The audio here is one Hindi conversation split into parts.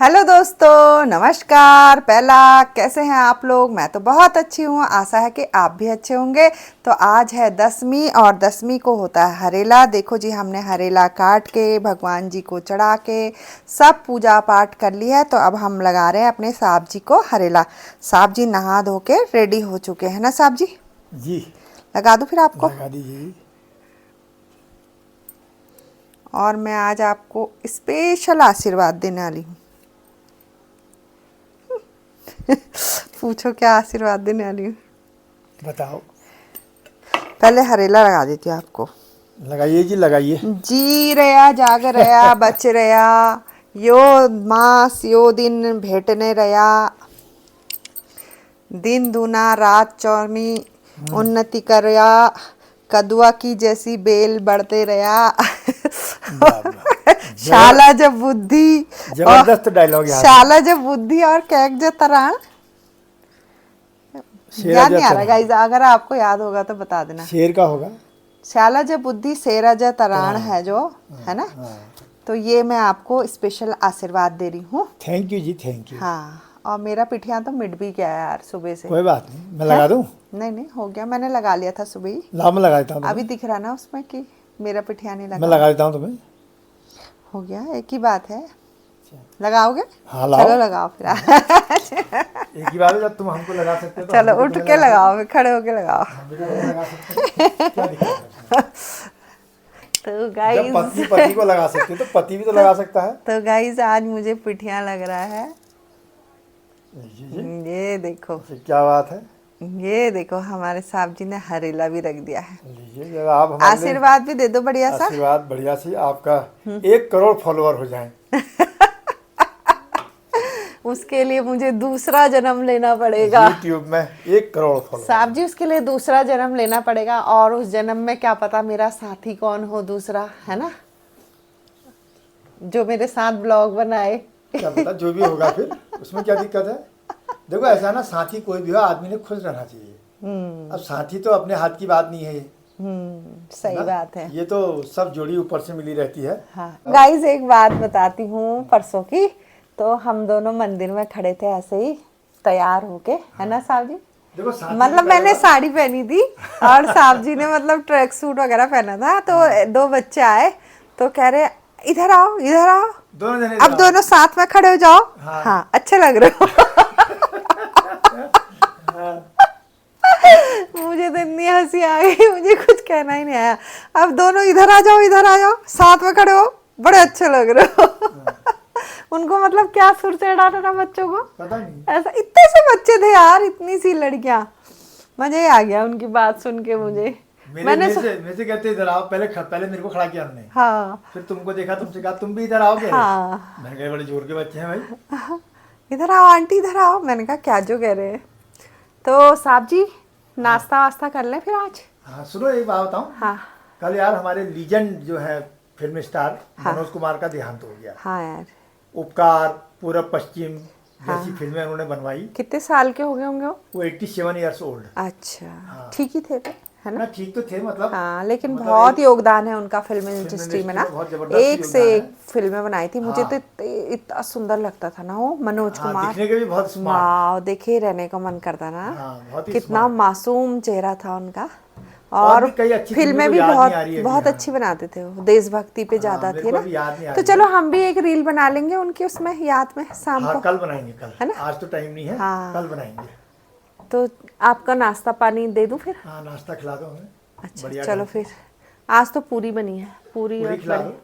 हेलो दोस्तों, नमस्कार। पहला कैसे हैं आप लोग? मैं तो बहुत अच्छी हूँ, आशा है कि आप भी अच्छे होंगे। तो आज है दसवीं और दसवीं को होता है हरेला। देखो जी, हमने हरेला काट के भगवान जी को चढ़ा के सब पूजा पाठ कर लिया है। तो अब हम लगा रहे हैं अपने साहब जी को हरेला। साहब जी नहा धो के रेडी हो चुके हैं ना साहब जी? जी लगा दूँ फिर आपको? लगा दीजिए। और मैं आज आपको स्पेशल आशीर्वाद देने वाली हूँ। पूछो क्या आशीर्वाद देने वाली हूँ? बताओ। पहले हरेला लगा देती हूँ आपको। लगाइए जी, लगाइए। जी रया जाग रया बच रया, यो मास यो दिन भेटने रया, दिन दूना रात चौनी उन्नति करया, कदुआ की जैसी बेल बढ़ते रया। वाह वाह, शाला जब बुद्धि और जबरदस्त डायलॉग यहाँ पे। शाला जब बुद्धि और कैक जो तराण। शेरा याद नहीं आ जाता रहा है। गाइस, अगर आपको याद होगा तो बता देना। शेर का होगा। शाला जब बुद्धि शेरा जय तराण तराण। है जो, है ना? हाँ, तो ये मैं आपको स्पेशल आशीर्वाद दे रही हूँ। Thank you ji, thank you. हाँ, और मेरा पिठिया तो मिट भी गया है यार सुबह से। कोई बात नहीं, मैं है? लगा दूँ। नहीं नहीं, हो गया, मैंने लगा लिया था सुबह ही। लाओ मैं लगा देता हूँ अभी तुम्हें। दिख रहा ना उसमें कि मेरा पिठिया नहीं मैं लगा। लगा देता हूँ तुम्हें। हो गया, एक ही बात है। लगाओगे? हाँ लाओ। चलो लगाओ फिर। एक ही बात है, जब तुम हमको लगा सकते हो तो चलो हम भी उठ तुम्हें के लगा लगाओ, फिर खड़े होके लगाओ। सकते हैं। हम भी तुम्हें लगा सकते हैं, क्या दिक्कत है उसमें? तो जब गाइस पत्नी पति को लगा सकती है तो पति भी तो लगा सकता है। तो गाइस आज मुझे पिठिया लग रहा है। लीजिए जी। ये देखो, फिर क्या बात है? ये देखो, हमारे साहब जी ने हरेला भी रख दिया है। लीजिए, जब आप हमारे लिए आशीर्वाद भी दे दो बढ़िया सा। आशीर्वाद बढ़िया सी, आपका 1 करोड़ फॉलोअर हो जाएं। उसके लिए मुझे दूसरा जन्म लेना पड़ेगा। यूट्यूब में 1 करोड़ फॉलोअर। साहब जी, उसके लिए दूसरा जन्म लेना पड़ेगा, और उस जन्म में क्या पता मेरा साथी कौन हो दूसरा, है ना? जो मेरे साथ ब्लॉग बनाए। क्या पता जो भी होगा, फिर उसमें क्या दिक्कत है? देखो ऐसा ना, साथी कोई भी हो, आदमी ने खुश रहना चाहिए। अब साथी तो अपने हाथ की बात नहीं है ये, सही ना? बात है। ये तो सब जोड़ी ऊपर से मिली रहती है। हाँ गाइस, एक बात बताती हूँ परसों की। तो हम दोनों मंदिर में खड़े थे ऐसे ही तैयार होके, है ना साहब जी? देखो साथी मतलब मैंने साड़ी पहनी थी और साहब जी ने मतलब ट्रैक सूट वगैरह पहना था। तो दो बच्चे आए तो कह रहे इधर आओ इधर आओ, दोनों जने अब दोनों साथ में खड़े हो जाओ। हाँ। हाँ, अच्छे लग रहे हो। मुझे तो इतनी हंसी आ गई, मुझे कुछ कहना ही नहीं आया। अब दोनों इधर आ जाओ इधर आ जाओ, साथ में खड़े हो, बड़े अच्छे लग रहे हो। उनको मतलब क्या सुर से डांटा था बच्चों को, पता नहीं। ऐसा। इतने से बच्चे थे यार, इतनी सी लड़कियां। मजा ही आ गया उनकी बात सुन के मुझे। मेरे से कहते इधर आओ, पहले मेरे को खड़ा किया उन्होंने। हाँ फिर तुमको देखा, तुमसे कहा तुम भी इधर आओगे। हाँ, मैंने कहा बड़े जोर के बच्चे हैं भाई। इधर आओ आंटी इधर आओ। मैंने कहा क्या जो कह रहे हैं। तो साहब जी नाश्ता वास्ता कर लें फिर आज? हाँ सुनो, एक बात बताऊं। हाँ कल यार हमारे लीजेंड जो है फिल्म स्टार हाँ। मनोज कुमार का देहांत हो गया। हाँ यार, उपकार, पूरब पश्चिम हाँ। जैसी फिल्में उन्होंने बनवाई। कितने साल के हो गए होंगे वो? 87 ईयर्स ओल्ड। अच्छा, हाँ। ठीक ही थे फिर, है ना? ना ठीक तो थे, मतलब। हाँ, लेकिन मतलब बहुत एक योगदान है उनका फिल्म इंडस्ट्री इंडस्ट्री में ना। में बहुत जबरदस्त एक से योगदान एक है। फिल्में बनाई थी। मुझे हाँ। तो इतना सुंदर लगता था ना वो मनोज हाँ, कुमार। दिखने के भी बहुत स्मार्ट। वाह, देखे रहने का मन करता ना। हाँ, बहुत ही कितना स्मार्ट। मासूम चेहरा था उनका। और और भी कई अच्छी फिल्में तो भी याद बहुत नहीं आ रही है बहुत अभी। अच्छी बनाते थे वो, देशभक्ति पे ज्यादा मेरे थी को ना। अभी याद नहीं आ तो रही चलो है। हम भी एक रील बना लेंगे उनकी उसमें याद में शाम हाँ को, कल बनाएंगे, कल। है ना? आज तो टाइम नहीं है। हाँ। कल बनाएंगे। तो आपका नाश्ता पानी दे दूं फिर? हाँ नाश्ता खिला दो हमें। अच्छा बढ़िया चलो ढंग से। फिर। आज तो पूरी बनी है, पूरी पूरी और खिला बड़ी। दो।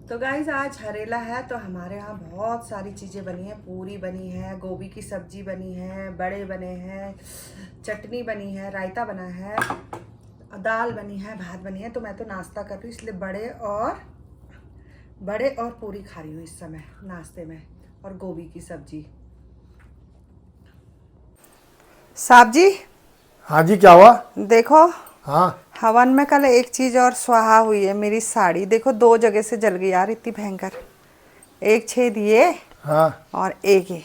तो गाइज आज हरेला है तो हमारे यहाँ बहुत सारी चीज़ें बनी हैं। पूरी बनी है, गोभी की सब्जी बनी है, बड़े बने हैं, चटनी बनी है, रायता बना है, दाल बनी है, भात बनी है। तो मैं तो नाश्ता कर रही हूँ, इसलिए बड़े और पूरी खा रही हूँ इस समय नाश्ते में, और गोभी की सब्जी। साहब जी। हाँ जी, क्या हुआ? देखो, हाँ। हवन में कल एक चीज और स्वाहा हुई है। मेरी साड़ी देखो 2 जगह से जल गई यार, इतनी भयंकर। एक छेद ये हाँ। और एक ये।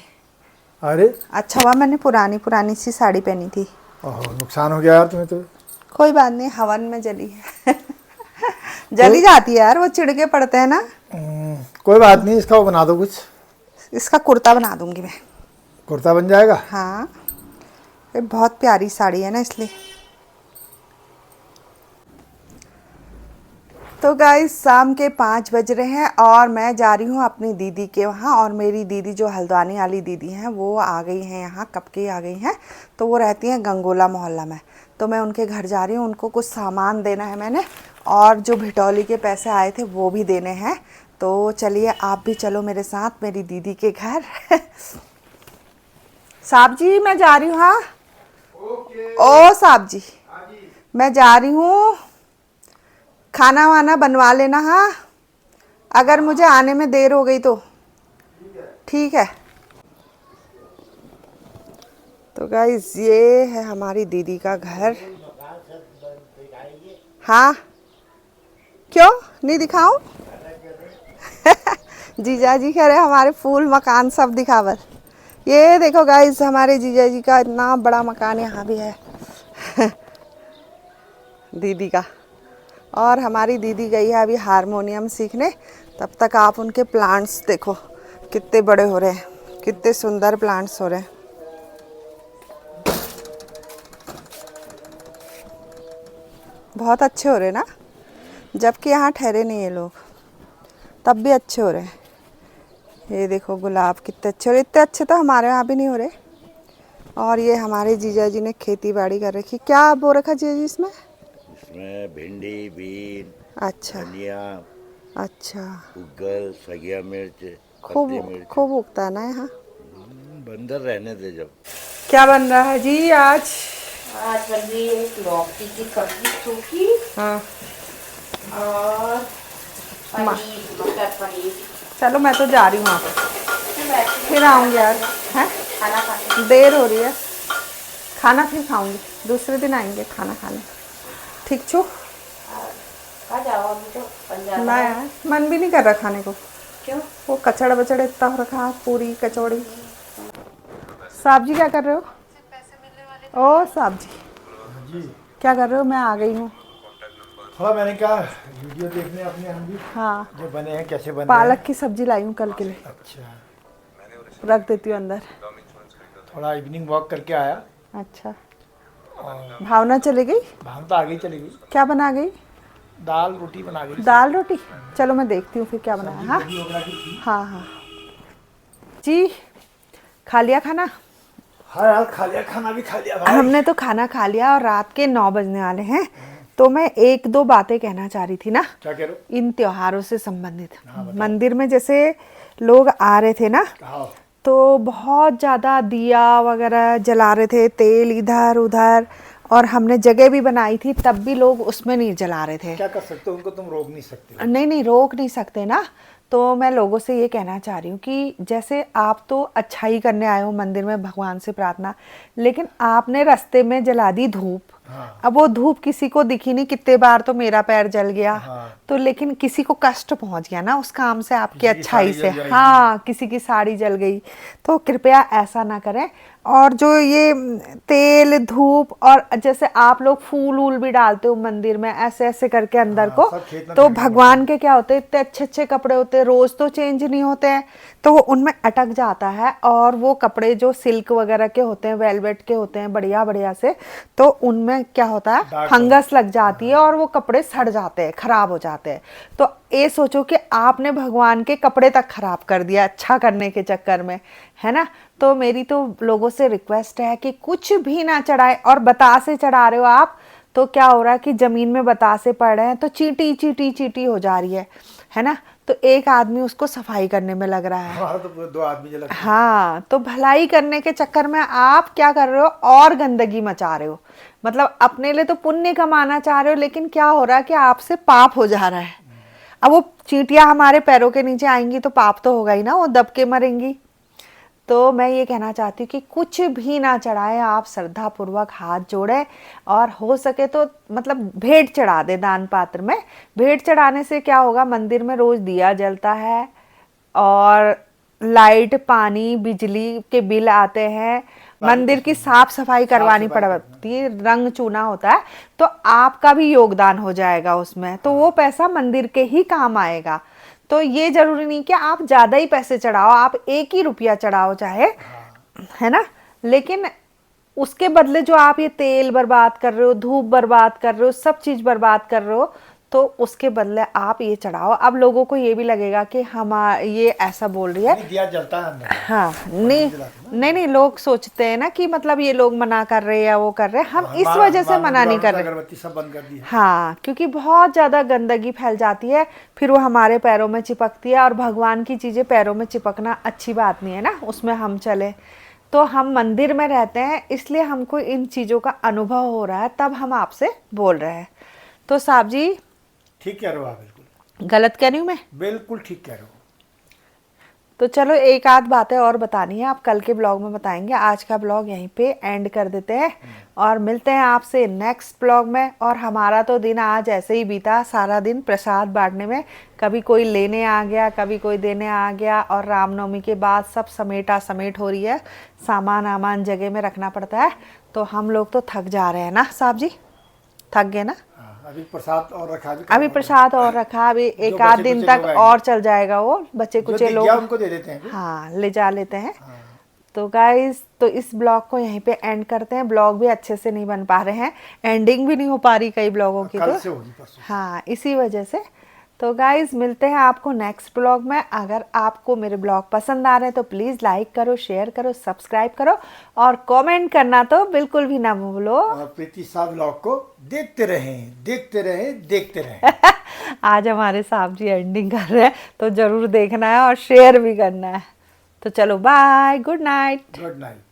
अरे अच्छा हुआ मैंने पुरानी पुरानी सी साड़ी पहनी थी। ओहो, नुकसान हो गया यार तुम्हें तो। कोई बात नहीं, हवन में जली है। जली जाती है यार, वो चिढ़ के पड़ते हैं ना। कोई बात नहीं, इसका वो बना दो कुछ। इसका कुर्ता बना दूंगी मैं। कुर्ता बन जाएगा। हाँ, ये बहुत प्यारी साड़ी है ना इसलिए। तो गाइस शाम के 5 बज रहे हैं और मैं जा रही हूँ अपनी दीदी के वहाँ। और मेरी दीदी जो हल्द्वानी वाली दीदी हैं वो आ गई हैं यहाँ, कब की आ गई हैं। तो वो रहती हैं गंगोला मोहल्ला में। तो मैं उनके घर जा रही हूँ, उनको कुछ सामान देना है मैंने, और जो भिटौली के पैसे आए थे वो भी देने हैं। तो चलिए आप भी चलो मेरे साथ मेरी दीदी के घर। साहब जी मैं जा रही हूँ। हाँ ओ साहब जी मैं जा रही हूँ, खाना वाना बनवा लेना। हाँ अगर मुझे आने में देर हो गई तो ठीक है। तो गाइस ये है हमारी दीदी का घर। हाँ क्यों नहीं दिखाऊं? जीजा जी कह रहे हमारे फूल मकान सब दिखावर। ये देखो गाइस हमारे जीजा जी का इतना बड़ा मकान यहाँ भी है। दीदी का। और हमारी दीदी गई है अभी हारमोनियम सीखने। तब तक आप उनके प्लांट्स देखो कितने बड़े हो रहे हैं, कितने सुंदर प्लांट्स हो रहे हैं। बहुत अच्छे हो रहे हैं ना, जबकि यहाँ ठहरे नहीं है लोग तब भी अच्छे हो रहे हैं। ये देखो गुलाब कितने अच्छे हो रहे, इतने अच्छे तो हमारे यहाँ भी नहीं हो रहे। और ये हमारे जीजा जी ने खेती बाड़ी कर रखी। क्या बो रखा जीजा जी इसमें? इसमें भिंडी, बीन, अच्छा धनिया, अच्छा, उगल, सगिया मिर्च, खूब पत्ती मिर्च। खूब उगता है ना यहाँ। बंदर रहने दे जब। क्या बन रहा है जी आज? आज बन रही है लौकी की सब्जी सूखी हाँ और पनीर, मटर पनीर। चलो मैं तो जा रही हूँ, आप फिर आऊँगी यार। हैं खाना खाने देर हो रही है, खाना फिर खाऊंगी, दूसरे दिन आएंगे खाना खाने। ठीक छू खा जाओ, अभी तो बन जाता ना है। यार मन भी नहीं कर रहा खाने को। क्यों? वो कचड़ बचड़ इतना हो रखा, पूरी कचौड़ी। साहब जी क्या कर रहे हो? ओ साहब जी जी क्या कर रहे हो? मैं आ गई हूँ। थोड़ा मैंने कहा वीडियो देखने अपने हम भी हाँ जो बने हैं कैसे बने पालक की सब्जी लाई हूँ कल के लिए, हैं। अच्छा रख देती हूँ अंदर। थोड़ा इवनिंग वॉक करके आया अच्छा और भावना चली गई? भान तो आगे चली गई, क्या बना गई? दाल रोटी बना गई। दाल रोटी। चलो मैं देखती हूँ फिर क्या बनाया। हाँ सब्जी वगैरह की थी। हाँ हाँ जी खा लिया खाना? हाँ यार खा लिया, खाना भी खा लिया भाई। हमने तो खाना खा लिया और रात के 9 बजने वाले हैं। तो मैं एक दो बातें कहना चाह रही थी ना, क्या कह रहे हो? इन त्योहारों से संबंधित। हाँ, बताओ। मंदिर में जैसे लोग आ रहे थे ना, हाँ तो बहुत ज़्यादा दिया वगैरह जला रहे थे, तेल इधर उधर, और हमने जगह भी बनाई थी तब भी लोग उसमें नहीं जला रहे थे। क्या कर सकते हो, उनको तुम रोक नहीं सकते। नहीं नहीं रोक नहीं सकते ना। तो मैं लोगों से ये कहना चाह रही हूँ कि जैसे आप तो अच्छाई करने आए हो मंदिर में, भगवान से प्रार्थना, लेकिन आपने रास्ते में जला दी धूप। हाँ। अब वो धूप किसी को दिखी नहीं, कितने बार तो मेरा पैर जल गया। हाँ। तो लेकिन किसी को कष्ट पहुंच गया ना उस काम से, आपकी किसी की अच्छाई साड़ी से। जल जाएगी। हाँ किसी की साड़ी जल गई। तो कृपया ऐसा ना करें। और जो ये तेल धूप और जैसे आप लोग फूल वूल भी डालते हो मंदिर में ऐसे ऐसे करके अंदर हाँ, को, सब खेत में तो फेंकना भगवान के क्या होते हैं, इतने अच्छे अच्छे कपड़े होते हैं, रोज तो चेंज नहीं होते हैं, तो वो उनमें अटक जाता है। और वो कपड़े जो सिल्क वगैरह के होते हैं, वेलवेट के होते हैं बढ़िया बढ़िया से, तो उनमें क्या होता है दाग फंगस लग जाती है और वो कपड़े सड़ जाते हैं, खराब हो जाते हैं। तो ये सोचो कि आपने भगवान के कपड़े तक खराब कर दिया अच्छा करने के चक्कर में, है ना। तो मेरी तो लोगों से रिक्वेस्ट है कि कुछ भी ना चढ़ाए। और बतासे चढ़ा रहे हो आप तो क्या हो रहा है कि जमीन में बतासे पड़ रहे हैं तो चींटी चींटी चींटी हो जा रही है ना। तो एक आदमी उसको सफाई करने में लग रहा है। हमारा तो दो आदमी जला। हाँ तो भलाई करने के चक्कर में आप क्या कर रहे हो, और गंदगी मचा रहे हो। मतलब अपने लिए तो पुण्य कमाना चाह रहे हो, लेकिन क्या हो रहा है कि आपसे पाप हो जा रहा है। अब वो चींटियां हमारे पैरों के नीचे आएंगी तो पाप तो होगा ही ना, वो दब के मरेंगी। तो मैं ये कहना चाहती हूँ कि कुछ भी ना चढ़ाएं, आप श्रद्धा पूर्वक हाथ जोड़ें और हो सके तो मतलब भेंट चढ़ा दे दान पात्र में। भेंट चढ़ाने से क्या होगा, मंदिर में रोज दिया जलता है और लाइट पानी बिजली के बिल आते हैं, मंदिर की साफ सफाई करवानी पड़ती है, रंग चूना होता है, तो आपका भी योगदान हो जाएगा उसमें, तो वो पैसा मंदिर के ही काम आएगा। तो ये जरूरी नहीं कि आप ज्यादा ही पैसे चढ़ाओ, आप 1 ही रुपया चढ़ाओ चाहे, है ना, लेकिन उसके बदले जो आप ये तेल बर्बाद कर रहे हो, धूप बर्बाद कर रहे हो, सब चीज बर्बाद कर रहे हो, तो उसके बदले आप ये चढ़ाओ। अब लोगों को ये भी लगेगा कि हम ये ऐसा बोल रही है, नहीं, दिया जलता है अंदर। हाँ, नहीं, लोग सोचते हैं ना कि मतलब ये लोग मना कर रहे हैं या वो कर रहे हैं, हम इस वजह से मना नहीं कर रहे। अगरबत्ती सब बंद कर दी है। हाँ, क्योंकि बहुत ज्यादा गंदगी फैल जाती है, फिर वो हमारे पैरों में चिपकती है, और भगवान की चीजें पैरों में चिपकना अच्छी बात नहीं है ना, उसमें हम चले। तो हम मंदिर में रहते हैं, इसलिए हमको इन चीजों का अनुभव हो रहा है, तब हम आपसे बोल रहे हैं। तो साहब जी, ठीक कह रहे हो आप, बिल्कुल गलत कह रही हूँ मैं? बिल्कुल ठीक कह रहे हो। तो चलो एक आध बातें और बतानी है, आप कल के ब्लॉग में बताएंगे। आज का ब्लॉग यहीं पे एंड कर देते हैं और मिलते हैं आपसे नेक्स्ट ब्लॉग में। और हमारा तो दिन आज ऐसे ही बीता, सारा दिन प्रसाद बांटने में, कभी कोई लेने आ गया, कभी कोई देने आ गया, और रामनवमी के बाद सब समेटा समेट हो रही है, सामान आमान जगह में रखना पड़ता है। तो हम लोग तो थक जा रहे हैं ना साहब जी, थक गए ना। अभी प्रसाद और रखा, अभी प्रसाद और रखा, अभी एक जो आध बचे दिन कुचे तक लोग आएंगे। और चल जाएगा, वो बच्चे जो कुचे दिख लोग, गया उनको दे देते हैं। हाँ, ले जा लेते हैं। तो गाइस, तो इस ब्लॉग को यहीं पे एंड करते हैं। ब्लॉग भी अच्छे से नहीं बन पा रहे हैं, एंडिंग भी नहीं हो पा रही कई ब्लॉगों की, कल तो से होगी, परसों। हाँ, इसी वजह से। तो गाइस, मिलते हैं आपको नेक्स्ट ब्लॉग में। अगर आपको मेरे ब्लॉग पसंद आ रहे हैं तो प्लीज़ लाइक करो, शेयर करो, सब्सक्राइब करो, और कमेंट करना तो बिल्कुल भी ना भूलो। और प्रीति साहब ब्लॉग को देखते रहें, देखते रहें, देखते रहें। आज हमारे साहब जी एंडिंग कर रहे हैं, तो जरूर देखना है और शेयर भी करना है। तो चलो, bye, good night. Good night.